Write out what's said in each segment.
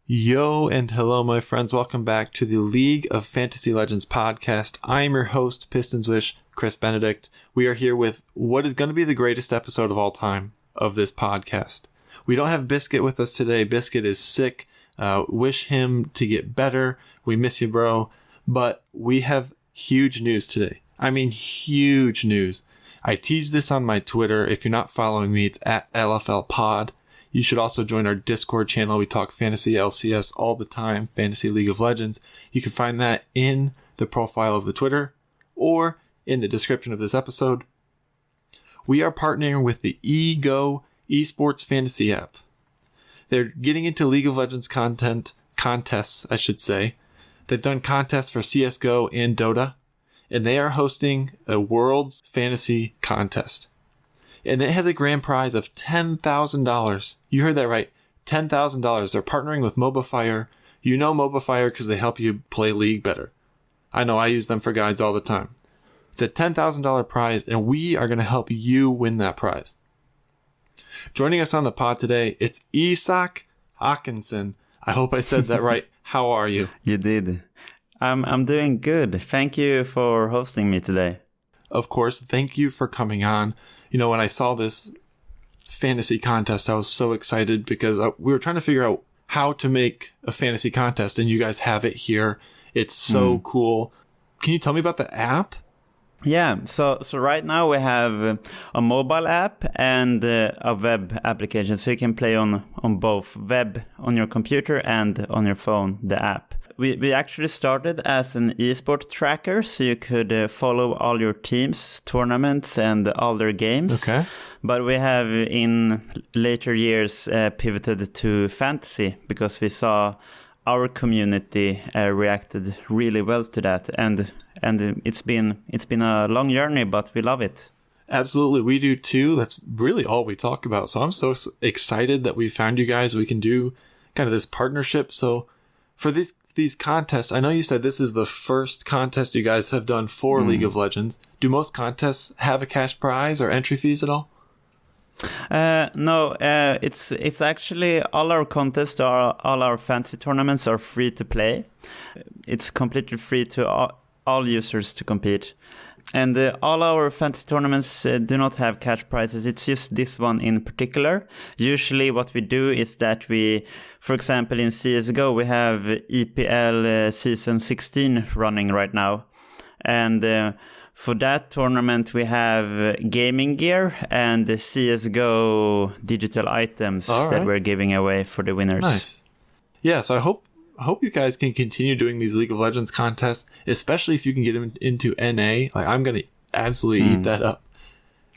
Yo and hello, my friends. Welcome back to the League of Fantasy Legends podcast. I am your host, Pistons Wish, Chris Benedict. We are here with what is going to be the greatest episode of all time of this podcast. We don't have Biscuit with us today. Biscuit is sick. Wish him to get better. We miss you, bro. But we have huge news today. I mean, huge news. I teased this on my Twitter. If you're not following me, it's at LFL Pod. You should also join our Discord channel. We talk fantasy LCS all the time, Fantasy League of Legends. You can find that in the profile of the Twitter or in the description of this episode. We are partnering with the Ego Esports Fantasy app. They're getting into League of Legends contests, I should say. They've done contests for CSGO and Dota, and they are hosting a World's Fantasy contest. And it has a grand prize of $10,000. You heard that right. $10,000. They're partnering with MobaFire. You know MobaFire because they help you play League better. I know I use them for guides all the time. It's a $10,000 prize, and we are going to help you win that prize. Joining us on the pod today, it's Isak Hakansson. I hope I said that right. How are you? You did. I'm doing good. Thank you for hosting me today. Of course. Thank you for coming on. You know, when I saw this fantasy contest, I was so excited because we were trying to figure out how to make a fantasy contest, and you guys have it here. It's so cool. Can you tell me about the app? Yeah, so right now we have a mobile app and a web application, so you can play on both web on your computer and on your phone, the app. We actually started as an esport tracker, so you could follow all your teams, tournaments, and all their games. Okay. But we have in later years pivoted to fantasy because we saw our community reacted really well to that, and it's been a long journey, but we love it. Absolutely, we do too. That's really all we talk about. So I'm so excited that we found you guys. We can do kind of this partnership. So for these contests, I know you said this is the first contest you guys have done for League of Legends. Do most contests have a cash prize or entry fees at all? No, it's actually all our contests, all our fantasy tournaments are free to play. It's completely free to all users to compete. And all our fantasy tournaments do not have cash prizes. It's just this one in particular. Usually what we do is that we, for example, in CSGO, we have EPL Season 16 running right now. And for that tournament, we have gaming gear and the CSGO digital items that we're giving away for the winners. Nice. Yeah, so I hope you guys can continue doing these League of Legends contests, especially if you can get them into NA. Like, I'm going to absolutely eat that up.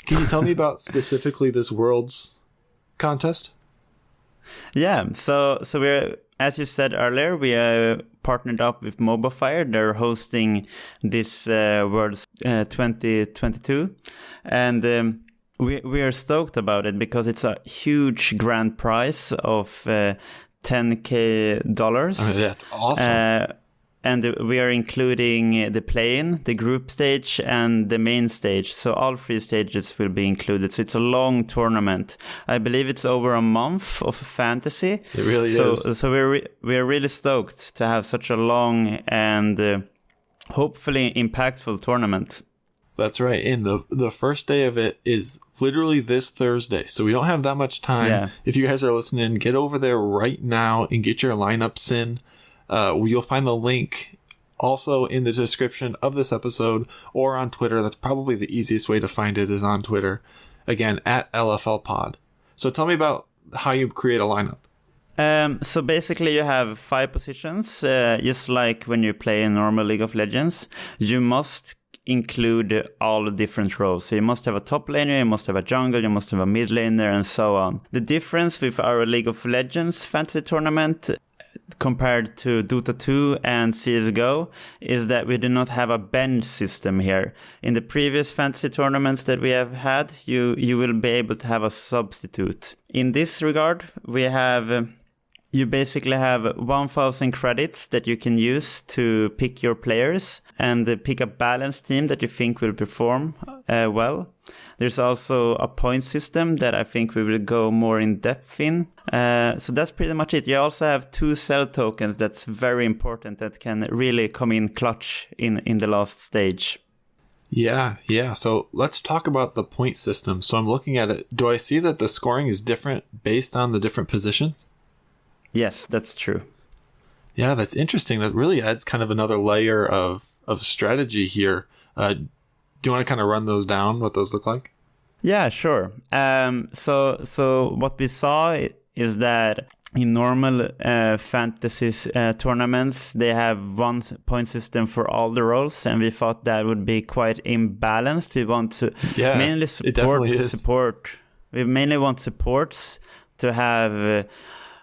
Can you tell me about specifically this Worlds contest? Yeah, so we're, as you said earlier, we are partnered up with MobaFire. They're hosting this Worlds 2022, and we are stoked about it because it's a huge grand prize of $10,000. I mean, that's awesome. And we are including the play-in, the group stage, and the main stage. So all three stages will be included. So it's a long tournament. I believe it's over a month of fantasy. It really is. So we're really stoked to have such a long and hopefully impactful tournament. That's right. And the first day of it is literally this Thursday. So we don't have that much time. Yeah. If you guys are listening, get over there right now and get your lineups in. You'll find the link also in the description of this episode or on Twitter. That's probably the easiest way to find it is on Twitter. Again, at LFL Pod. So tell me about how you create a lineup. So basically you have 5 positions, just like when you play in normal League of Legends. You must include all the different roles. So you must have a top laner, you must have a jungle, you must have a mid laner, and so on. The difference with our League of Legends fantasy tournament compared to Dota 2 and CSGO is that we do not have a bench system here. In the previous fantasy tournaments that we have had, you will be able to have a substitute. In this regard, we have You basically have 1,000 credits that you can use to pick your players and pick a balanced team that you think will perform well. There's also a point system that I think we will go more in depth in. So that's pretty much it. You also have 2 cell tokens that's very important that can really come in clutch in the last stage. Yeah. So let's talk about the point system. So I'm looking at it. Do I see that the scoring is different based on the different positions? Yes, that's true. Yeah, that's interesting. That really adds kind of another layer of strategy here. Do you want to kind of run those down, what those look like? Yeah, sure. So what we saw is that in normal fantasy tournaments, they have one point system for all the roles, and we thought that would be quite imbalanced. We want to mainly support. We mainly want supports to have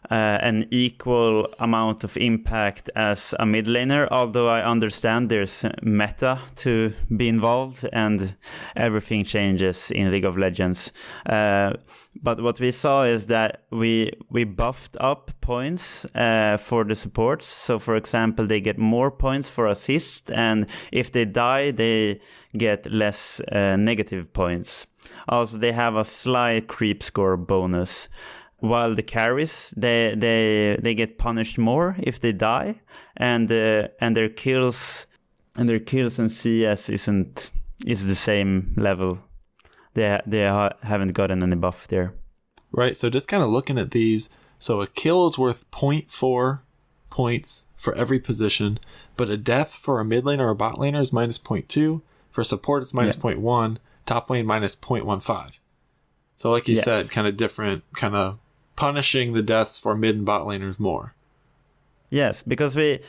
an equal amount of impact as a mid laner, although I understand there's meta to be involved and everything changes in League of Legends. But what we saw is that we buffed up points for the supports. So for example, they get more points for assist, and if they die, they get less negative points. Also, they have a slight creep score bonus. While the carries, they get punished more if they die, and their kills and CS is the same level. They haven't gotten any buff there. Right. So just kind of looking at these, so a kill is worth 0.4 points for every position, but a death for a mid laner or a bot laner is minus 0.2. For support, it's minus 0.1. Top lane minus 0.15. So like you said, kind of different, kind of punishing the deaths for mid and bot laners more. Yes, because we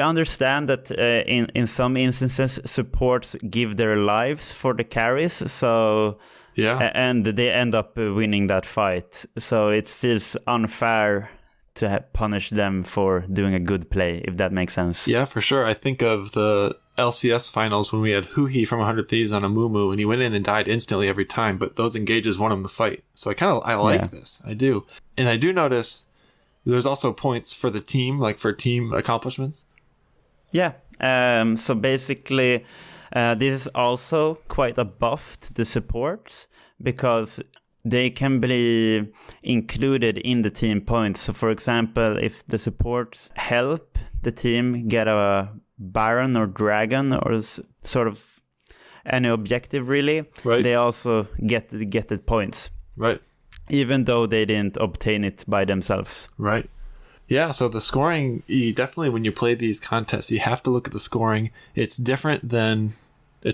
understand that in some instances supports give their lives for the carries, so and they end up winning that fight. So it feels unfair to punish them for doing a good play, if that makes sense. Yeah, for sure. I think of the LCS finals when we had Huhi from 100 Thieves on a Mumu, and he went in and died instantly every time, but those engages won him the fight. So I like this. I do. And I do notice there's also points for the team, like for team accomplishments. Yeah. So basically, this is also quite a buff to the supports because they can be included in the team points. So for example, if the supports help the team get a Baron or Dragon or sort of any objective really, they also get the points. Right. Even though they didn't obtain it by themselves. Right. Yeah, so the scoring, you definitely, when you play these contests, you have to look at the scoring. It's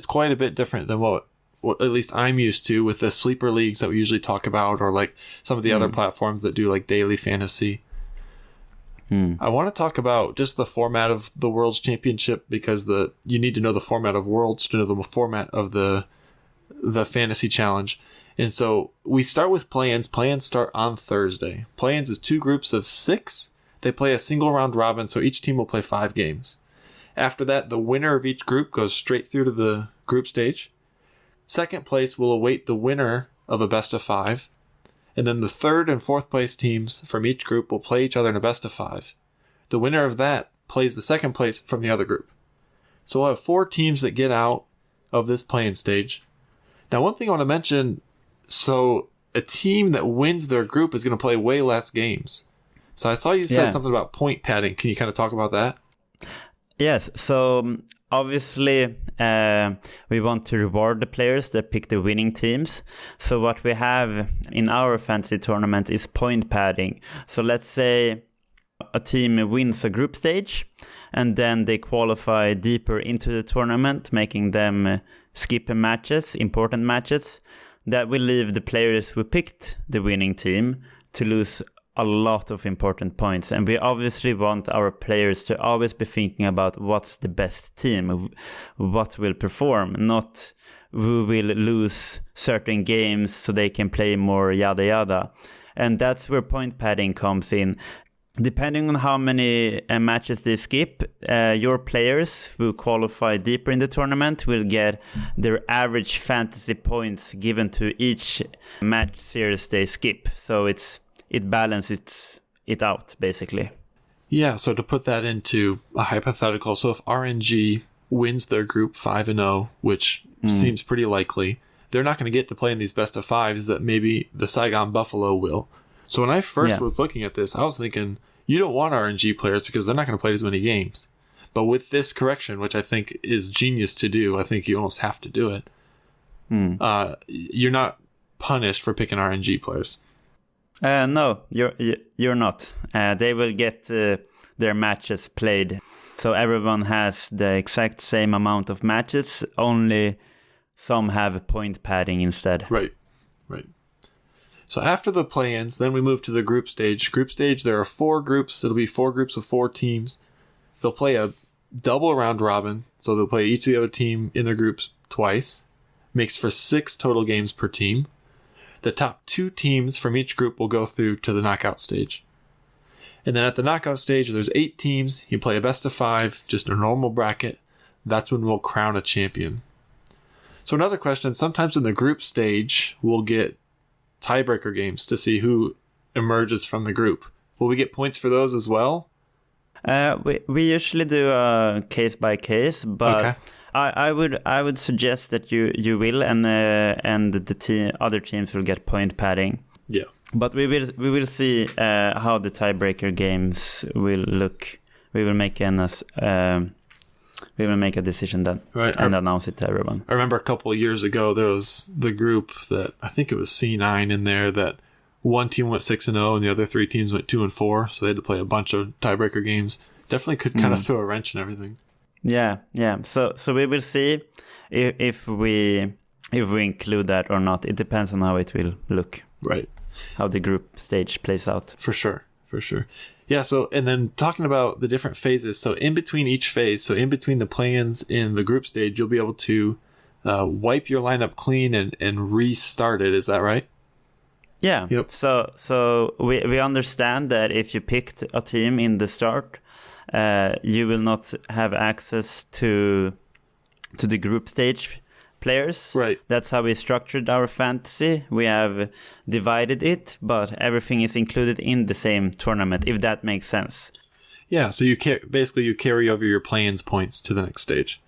quite a bit different than what at least I'm used to with the sleeper leagues that we usually talk about, or like some of the other platforms that do like daily fantasy. I want to talk about just the format of the World's Championship, because you need to know the format of Worlds to know the format of the Fantasy Challenge. And so we start with play-ins. Play-ins start on Thursday. Play-ins is 2 groups of 6. They play a single round robin, so each team will play 5 games. After that, the winner of each group goes straight through to the group stage. Second place will await the winner of a best of 5. And then the third and fourth place teams from each group will play each other in a best of 5. The winner of that plays the second place from the other group. So we'll have 4 teams that get out of this play-in stage. Now, one thing I want to mention, so a team that wins their group is going to play way less games. So I saw you said something about point padding. Can you kind of talk about that? Yes. So obviously, we want to reward the players that pick the winning teams. So what we have in our fantasy tournament is point padding. So let's say a team wins a group stage, and then they qualify deeper into the tournament, making them skip matches, important matches. That will leave the players who picked the winning team to lose a lot of important points. And we obviously want our players to always be thinking about what's the best team, what will perform, not who will lose certain games so they can play more yada yada. And that's where point padding comes in. Depending on how many matches they skip, your players who qualify deeper in the tournament will get their average fantasy points given to each match series they skip. So it balances it out, basically. Yeah, so to put that into a hypothetical, so if RNG wins their group 5-0, which seems pretty likely, they're not going to get to play in these best of fives that maybe the Saigon Buffalo will. So when I first was looking at this, I was thinking, you don't want RNG players because they're not going to play as many games. But with this correction, which I think is genius to do, I think you almost have to do it. You're not punished for picking RNG players. No, you're not. They will get their matches played. So everyone has the exact same amount of matches, only some have point padding instead. Right. So after the play-ins, then we move to the group stage. Group stage, there are 4 groups. It'll be 4 groups of 4 teams. They'll play a double round robin. So they'll play each of the other team in their groups twice. Makes for 6 total games per team. The top 2 teams from each group will go through to the knockout stage. And then at the knockout stage, there's 8 teams. You play a best of 5, just a normal bracket. That's when we'll crown a champion. So another question, sometimes in the group stage, we'll get tiebreaker games to see who emerges from the group. Will we get points for those as well? We usually do case by case, but okay. I would suggest that you will, and the other teams will get point padding. Yeah. But we will see how the tiebreaker games will look. We will make a decision then, right, and announce it to everyone. I remember a couple of years ago, there was the group that, I think it was C9 in there, that one team went 6-0 and the other 3 teams went 2-4. So they had to play a bunch of tiebreaker games. Definitely could kind of throw a wrench in everything. Yeah. So we will see if we include that or not. It depends on how it will look. Right. How the group stage plays out. For sure. Yeah, so, and then talking about the different phases, so in between each phase, so in between the play-ins in the group stage, you'll be able to wipe your lineup clean and restart it, is that right? Yeah, yep. So we understand that if you picked a team in the start, you will not have access to the group stage players. Right. That's how we structured our fantasy. We have divided it, but everything is included in the same tournament, if that makes sense. Yeah, so you carry over your play-ins points to the next stage.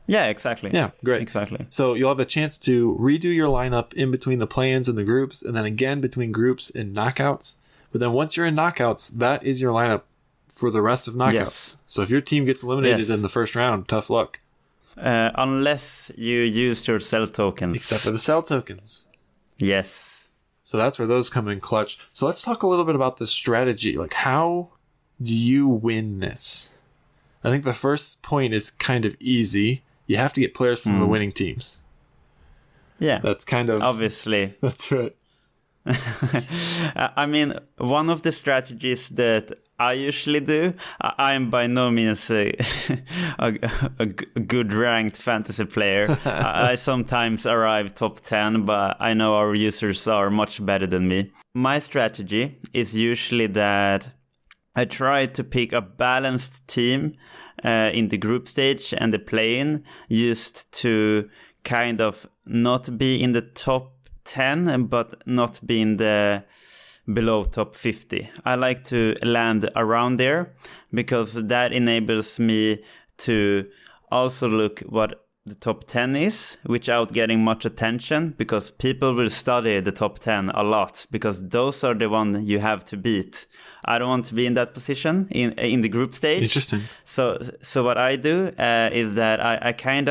Yeah, exactly. Yeah, great. Exactly. So you'll have a chance to redo your lineup in between the play-ins and the groups, and then again between groups and knockouts. But then once you're in knockouts, that is your lineup for the rest of knockouts. Yes. So if your team gets eliminated in the first round, tough luck. Unless you used your cell tokens. Except for the cell tokens. Yes. So that's where those come in clutch. So let's talk a little bit about the strategy. Like, how do you win this? I think the first point is kind of easy. You have to get players from the winning teams. Yeah. That's kind of... Obviously. That's right. I mean, one of the strategies that I usually do, I'm by no means a good ranked fantasy player. I sometimes arrive top 10, but I know our users are much better than me. My strategy is usually that I try to pick a balanced team in the group stage and the play-in, used to kind of not be in the top 10, but not be in the below top 50. I like to land around there because that enables me to also look what the top 10 is without getting much attention, because people will study the top 10 a lot because those are the ones you have to beat. I don't want to be in that position in the group stage. Interesting. So what I do is that I kind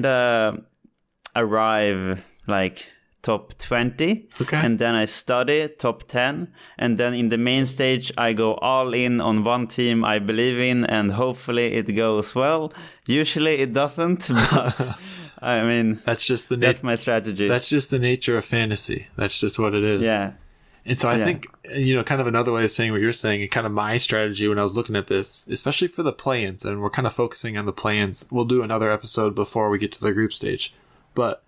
of arrive like top 20, okay, and then I study top 10, and then in the main stage I go all in on one team I believe in, and hopefully it goes well. Usually it doesn't, but I mean, that's my strategy. That's just the nature of fantasy. That's just what it is. Yeah. And so I think, kind of another way of saying what you're saying, and kind of my strategy when I was looking at this, especially for the play-ins, and we're kind of focusing on the play-ins. We'll do another episode before we get to the group stage. But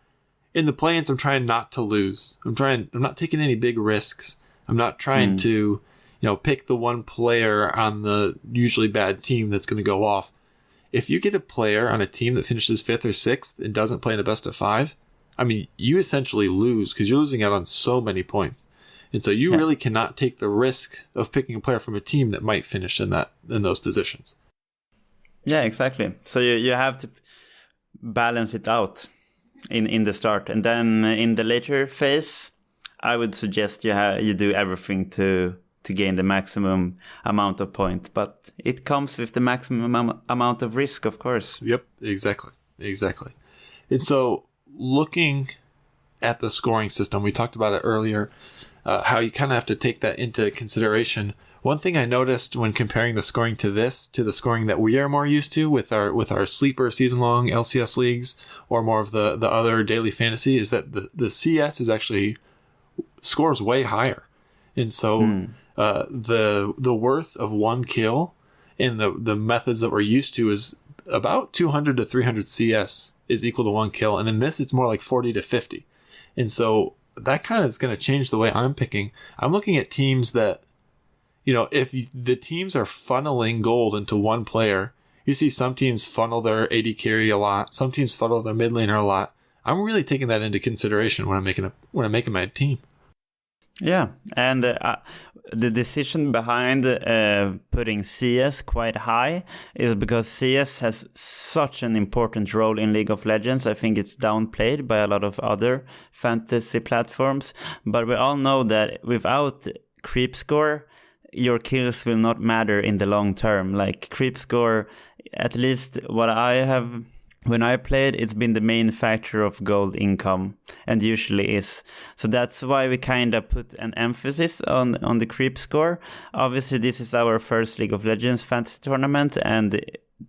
in the play-ins, I'm trying not to lose. I'm not taking any big risks. I'm not trying to, pick the one player on the usually bad team that's going to go off. If you get a player on a team that finishes 5th or 6th and doesn't play in a best of 5, I mean, you essentially lose because you're losing out on so many points. And so you really cannot take the risk of picking a player from a team that might finish in those positions. Yeah, exactly. So you have to balance it out in the start, and then in the later phase, I would suggest you do everything to gain the maximum amount of points, but it comes with the maximum amount of risk, of course. Yep, exactly. And so looking at the scoring system, we talked about it earlier, how you kind of have to take that into consideration. One thing I noticed when comparing the scoring to the scoring that we are more used to with our sleeper season-long LCS leagues or more of the other daily fantasy is that the CS is actually scores way higher. And so the worth of one kill in the methods that we're used to is about 200 to 300 CS is equal to one kill. And in this, it's more like 40 to 50. And so that kind of is going to change the way I'm picking. I'm looking at teams that, if the teams are funneling gold into one player, you see some teams funnel their AD carry a lot. Some teams funnel their mid laner a lot. I'm really taking that into consideration when I'm making my team. Yeah, and the decision behind putting CS quite high is because CS has such an important role in League of Legends. I think it's downplayed by a lot of other fantasy platforms, but we all know that without creep score, your kills will not matter in the long term. Like creep score, at least what I have... When I played, it's been the main factor of gold income, and usually is. So that's why we kind of put an emphasis on the creep score. Obviously, this is our first League of Legends fantasy tournament, and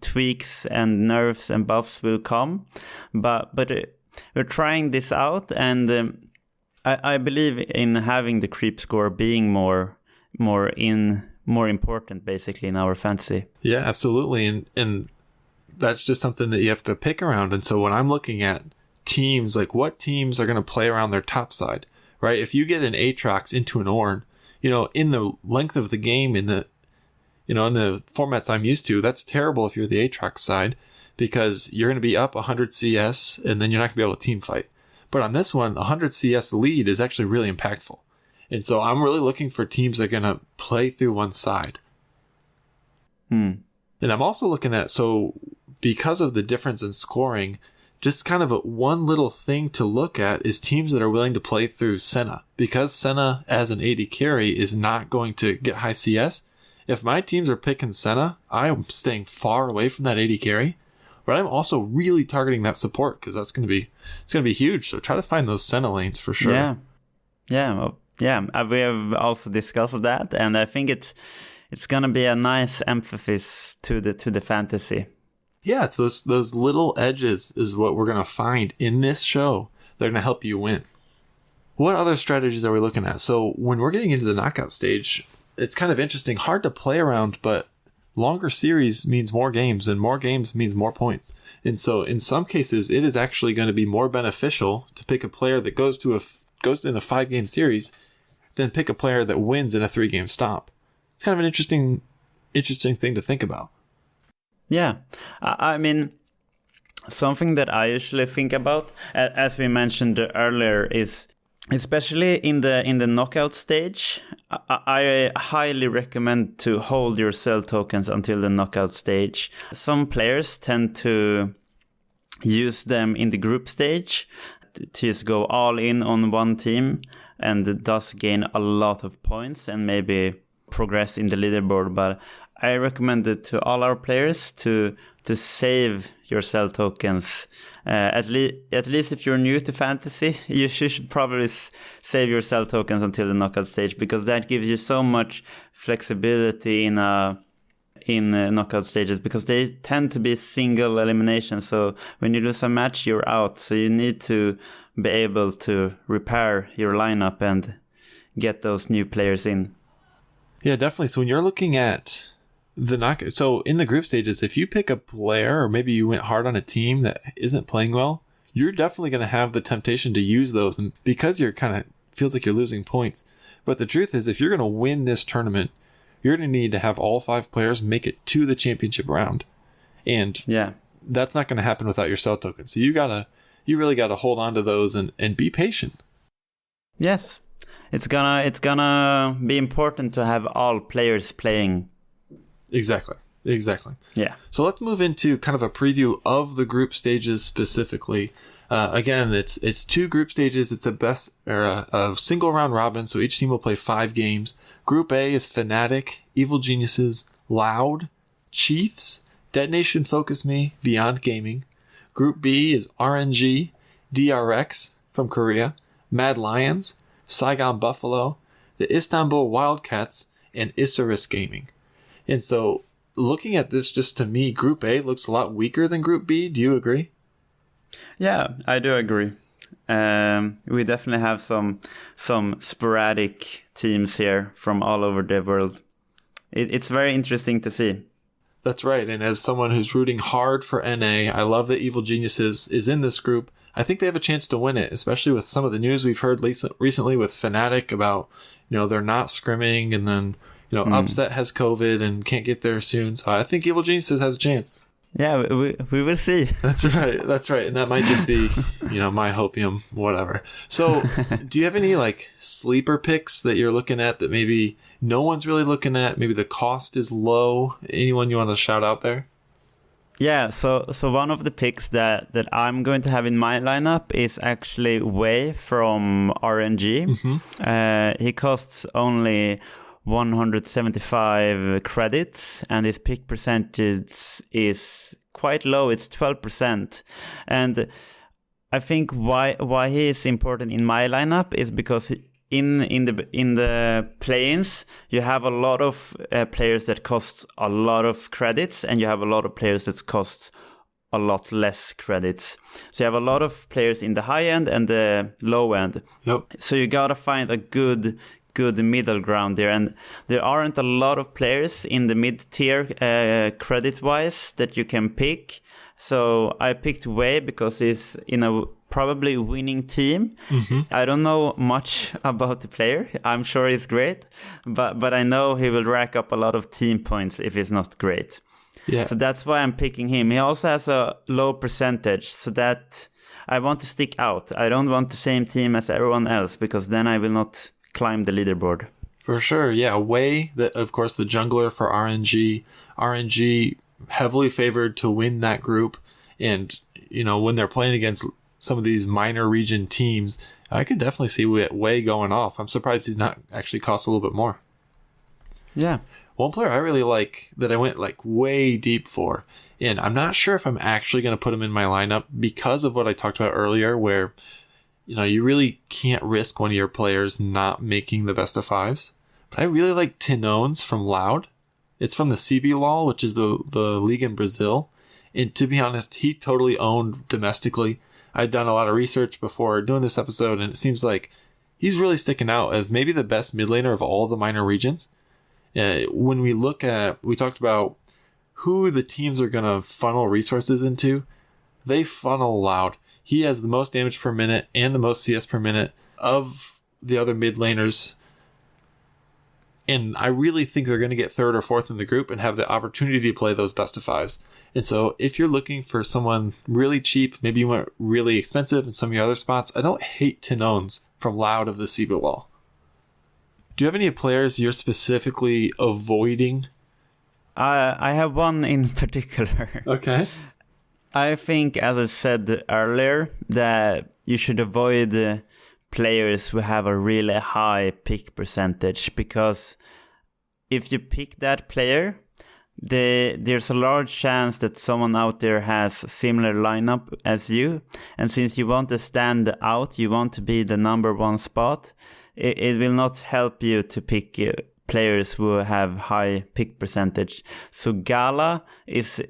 tweaks and nerfs and buffs will come. But we're trying this out, and I believe in having the creep score being more important, basically, in our fantasy. Yeah, absolutely, and that's just something that you have to pick around. And so when I'm looking at teams, like what teams are going to play around their top side, right? If you get an Aatrox into an Ornn, in the length of the game, in the formats I'm used to, that's terrible if you're the Aatrox side, because you're going to be up 100 CS and then you're not going to be able to team fight. But on this one, 100 CS lead is actually really impactful. And so I'm really looking for teams that are going to play through one side. And I'm also looking at, because of the difference in scoring, just kind of one little thing to look at is teams that are willing to play through Senna. Because Senna as an AD carry is not going to get high CS, if my teams are picking Senna, I'm staying far away from that AD carry. But I'm also really targeting that support because it's going to be huge. So try to find those Senna lanes for sure. Yeah. We have also discussed that, and I think it's going to be a nice emphasis to the fantasy. Yeah, it's those little edges is what we're going to find in this show. They're going to help you win. What other strategies are we looking at? So when we're getting into the knockout stage, it's kind of interesting, hard to play around, but longer series means more games, and more games means more points. And so in some cases, it is actually going to be more beneficial to pick a player that goes in a 5-game series than pick a player that wins in a 3-game stomp. It's kind of an interesting thing to think about. Yeah, I mean, something that I usually think about, as we mentioned earlier, is especially in the knockout stage, I highly recommend to hold your cell tokens until the knockout stage. Some players tend to use them in the group stage to just go all in on one team and thus gain a lot of points and maybe progress in the leaderboard. But I recommend it to all our players to save your cell tokens. At least if you're new to fantasy, you should probably save your cell tokens until the knockout stage, because that gives you so much flexibility in knockout stages, because they tend to be single elimination. So when you lose a match, you're out. So you need to be able to repair your lineup and get those new players in. Yeah, definitely. So when you're looking at so in the group stages, if you pick a player, or maybe you went hard on a team that isn't playing well, you're definitely going to have the temptation to use those, and because you're kind of feels like you're losing points. But the truth is, if you're going to win this tournament, you're going to need to have all 5 players make it to the championship round, and that's not going to happen without your cell token. So you really got to hold on to those and be patient. Yes. it's gonna be important to have all players playing. Exactly. Yeah. So let's move into kind of a preview of the group stages specifically. Again, it's 2 group stages. It's a single round robin, so each team will play 5 games. Group A is Fnatic, Evil Geniuses, Loud, Chiefs, Detonation Focus Me, Beyond Gaming. Group B is RNG, DRX from Korea, Mad Lions, Saigon Buffalo, the Istanbul Wildcats, and Isurus Gaming. And so, looking at this, just to me, Group A looks a lot weaker than Group B. Do you agree? Yeah, I do agree. We definitely have some sporadic teams here from all over the world. It's very interesting to see. That's right. And as someone who's rooting hard for NA, I love that Evil Geniuses is in this group. I think they have a chance to win it, especially with some of the news we've heard recently with Fnatic about, they're not scrimming, and then, Upset has COVID and can't get there soon. So I think Evil Geniuses has a chance. Yeah, we will see. That's right. And that might just be, my hopium, whatever. So do you have any sleeper picks that you're looking at that maybe no one's really looking at? Maybe the cost is low. Anyone you want to shout out there? Yeah, so one of the picks that I'm going to have in my lineup is actually Wei from RNG. Mm-hmm. He costs only 175 credits, and his pick percentage is quite low. It's 12%. And I think why he is important in my lineup is because in the play-ins you have a lot of players that cost a lot of credits, and you have a lot of players that cost a lot less credits. So you have a lot of players in the high end and the low end. Yep. So you gotta find a good middle ground there, and there aren't a lot of players in the mid-tier credit wise that you can pick. So I picked Wei because he's in a probably winning team. Mm-hmm. I don't know much about the player. I'm sure he's great, but I know he will rack up a lot of team points if he's not great. Yeah. So that's why I'm picking him. He also has a low percentage, so that I want to stick out. I don't want the same team as everyone else, because then I will not climb the leaderboard. For sure, yeah. Wei, of course, the jungler for RNG. RNG heavily favored to win that group, and when they're playing against some of these minor region teams, I could definitely see Wei going off. I'm surprised he's not actually cost a little bit more. Yeah. One player I really like that I went way deep for, and I'm not sure if I'm actually going to put him in my lineup because of what I talked about earlier, where you really can't risk one of your players not making the best of 5s. But I really like Tinones from Loud. It's from the CBLOL, which is the league in Brazil. And to be honest, he totally owned domestically. I'd done a lot of research before doing this episode, and it seems like he's really sticking out as maybe the best mid laner of all the minor regions. When we talked about who the teams are going to funnel resources into, they funnel Loud. He has the most damage per minute and the most CS per minute of the other mid laners. And I really think they're going to get 3rd or 4th in the group and have the opportunity to play those best of 5s. And so if you're looking for someone really cheap, maybe you want really expensive in some of your other spots, I don't hate Tinones from Loud of the CBLOL. Do you have any players you're specifically avoiding? I have one in particular. Okay. I think, as I said earlier, that you should avoid players who have a really high pick percentage, because if you pick that player, there's a large chance that someone out there has a similar lineup as you, and since you want to stand out, you want to be the number 1 spot, it will not help you to pick players who have high pick percentage. So Gala is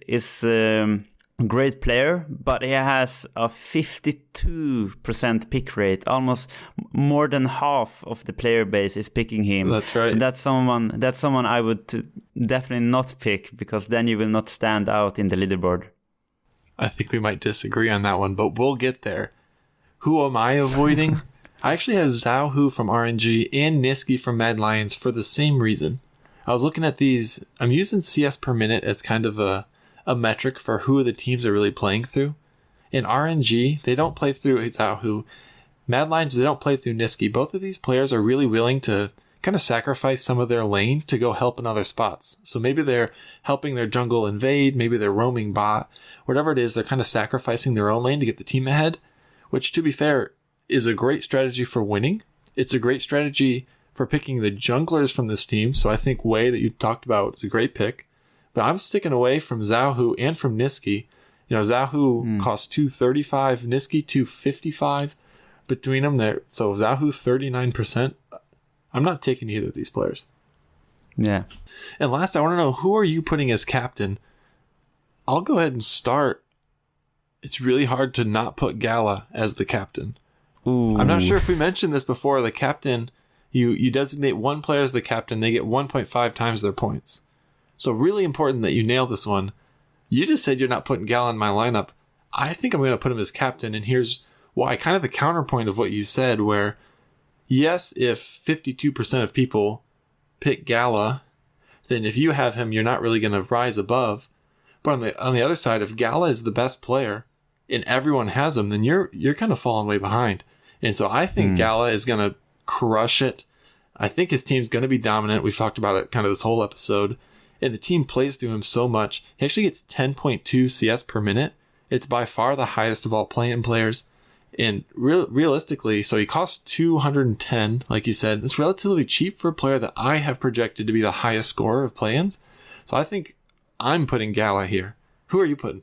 great player, but he has a 52% pick rate. Almost more than half of the player base is picking him. That's right. So that's someone I would definitely not pick, because then you will not stand out in the leaderboard. I think we might disagree on that one, but we'll get there. Who am I avoiding? I actually have Xiaohu from RNG and Niski from Mad Lions for the same reason. I was looking at these. I'm using CS per minute as kind of a metric for who the teams are really playing through. In RNG, they don't play through Xiaohu Mad Lions, they don't play through Niski. Both of these players are really willing to kind of sacrifice some of their lane to go help in other spots. So maybe they're helping their jungle invade, maybe they're roaming bot, whatever it is, they're kind of sacrificing their own lane to get the team ahead, which, to be fair, is a great strategy for winning. It's a great strategy for picking the junglers from this team. So I think Wei that you talked about is a great pick. But I'm sticking away from Xiaohu and from Niski. Xiaohu costs 235, Niski 255 between them there. So Xiaohu 39%. I'm not taking either of these players. Yeah. And last, I want to know, who are you putting as captain? I'll go ahead and start. It's really hard to not put Gala as the captain. Ooh. I'm not sure if we mentioned this before. The captain, you designate one player as the captain, they get 1.5 times their points. So really important that you nail this one. You just said you're not putting Gala in my lineup. I think I'm going to put him as captain, and here's why. Kind of the counterpoint of what you said, where yes, if 52% of people pick Gala, then if you have him, you're not really going to rise above. But on the other side, if Gala is the best player and everyone has him, then you're kind of falling way behind. And so I think Gala is going to crush it. I think his team's going to be dominant. We've talked about it kind of this whole episode. And the team plays through him so much. He actually gets 10.2 CS per minute. It's by far the highest of all play-in players. And realistically, so he costs 210, like you said. It's relatively cheap for a player that I have projected to be the highest scorer of play-ins. So I think I'm putting Gala here. Who are you putting?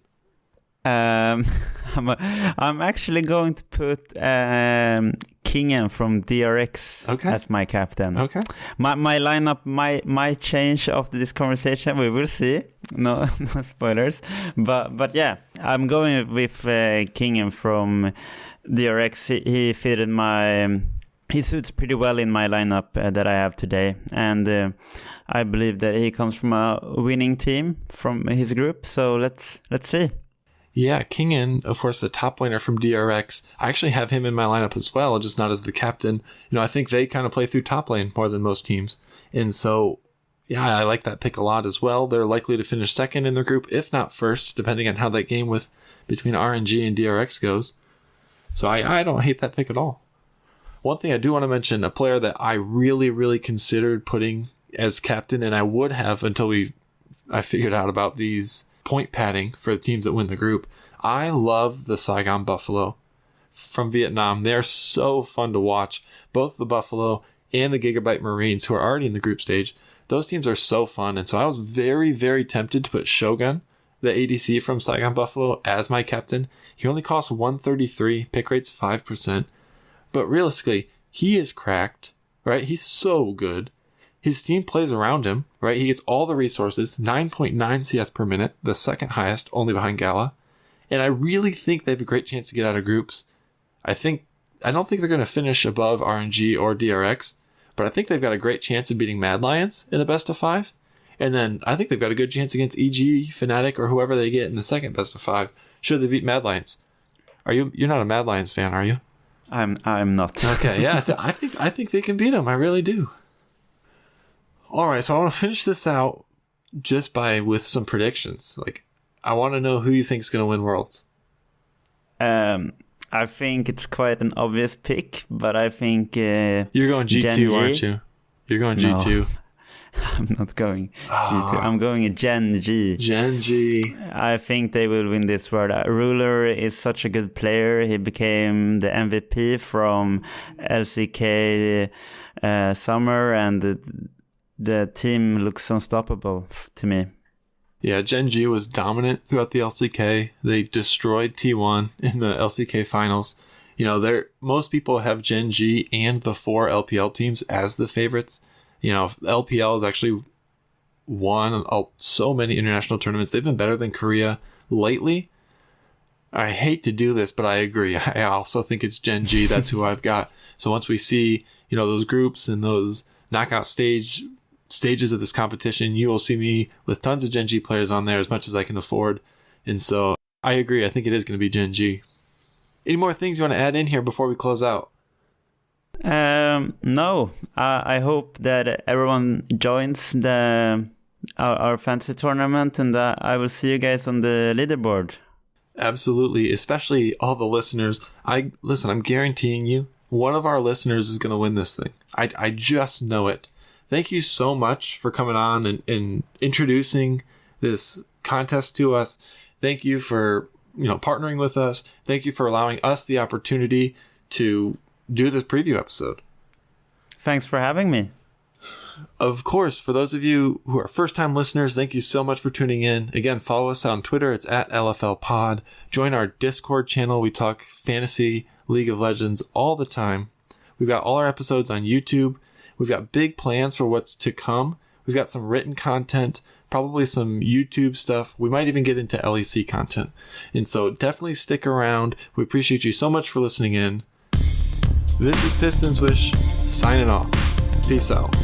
I'm actually going to put Kingen from DRX as my captain. Okay. My lineup might change after this conversation. We will see. No spoilers. But yeah, I'm going with Kingen from DRX. He fitted he suits pretty well in my lineup that I have today, and I believe that he comes from a winning team from his group. So let's see. Yeah, Kingen, of course, the top laner from DRX. I actually have him in my lineup as well, just not as the captain. I think they kind of play through top lane more than most teams. And so, yeah, I like that pick a lot as well. They're likely to finish second in their group, if not first, depending on how that game between RNG and DRX goes. So I don't hate that pick at all. One thing I do want to mention, a player that I really, really considered putting as captain, and I would have until I figured out about these point padding for the teams that win the group. I love the Saigon Buffalo from Vietnam. They're so fun to watch. Both the Buffalo and the Gigabyte Marines, who are already in the group stage, those teams are so fun. And so I was very, very tempted to put Shogun, the ADC from Saigon Buffalo, as my captain. He only costs 133, pick rate's 5%. But realistically, he is cracked, right? He's so good. His team plays around him, right? He gets all the resources, 9.9 CS per minute, the second highest, only behind Gala. And I really think they have a great chance to get out of groups. I don't think they're going to finish above RNG or DRX, but I think they've got a great chance of beating Mad Lions in a best of 5. And then I think they've got a good chance against EG, Fnatic, or whoever they get in the second best of 5, should they beat Mad Lions. You're not a Mad Lions fan, are you? I'm not. Okay, yeah. So I think they can beat them. I really do. All right, so I want to finish this out just with some predictions. I want to know who you think is going to win Worlds. I think it's quite an obvious pick, but I think you're going G2, Gen aren't you? You're going G2. No, I'm not going G2. I'm going Gen G. Gen G. I think they will win this world. Ruler is such a good player. He became the MVP from LCK summer, and the team looks unstoppable to me. Yeah, Gen G was dominant throughout the LCK. They destroyed T1 in the LCK finals. Most people have Gen G and the 4 LPL teams as the favorites. LPL has actually won so many international tournaments. They've been better than Korea lately. I hate to do this, but I agree. I also think it's Gen G. That's who I've got. So once we see, those groups and those knockout stages of this competition, you will see me with tons of Gen G players on there, as much as I can afford. And so I agree. I think it is going to be Gen G. Any more things you want to add in here before we close out? No. I hope that everyone joins our fantasy tournament, and I will see you guys on the leaderboard. Absolutely, especially all the listeners. I'm guaranteeing you one of our listeners is going to win this thing. I just know it. Thank you so much for coming on and introducing this contest to us. Thank you for, partnering with us. Thank you for allowing us the opportunity to do this preview episode. Thanks for having me. Of course, for those of you who are first-time listeners, thank you so much for tuning in. Again, follow us on Twitter. It's at LFLpod. Join our Discord channel. We talk fantasy, League of Legends all the time. We've got all our episodes on YouTube. We've got big plans for what's to come. We've got some written content, probably some YouTube stuff. We might even get into LEC content. And so definitely stick around. We appreciate you so much for listening in. This is Pistons Wish, signing off. Peace out.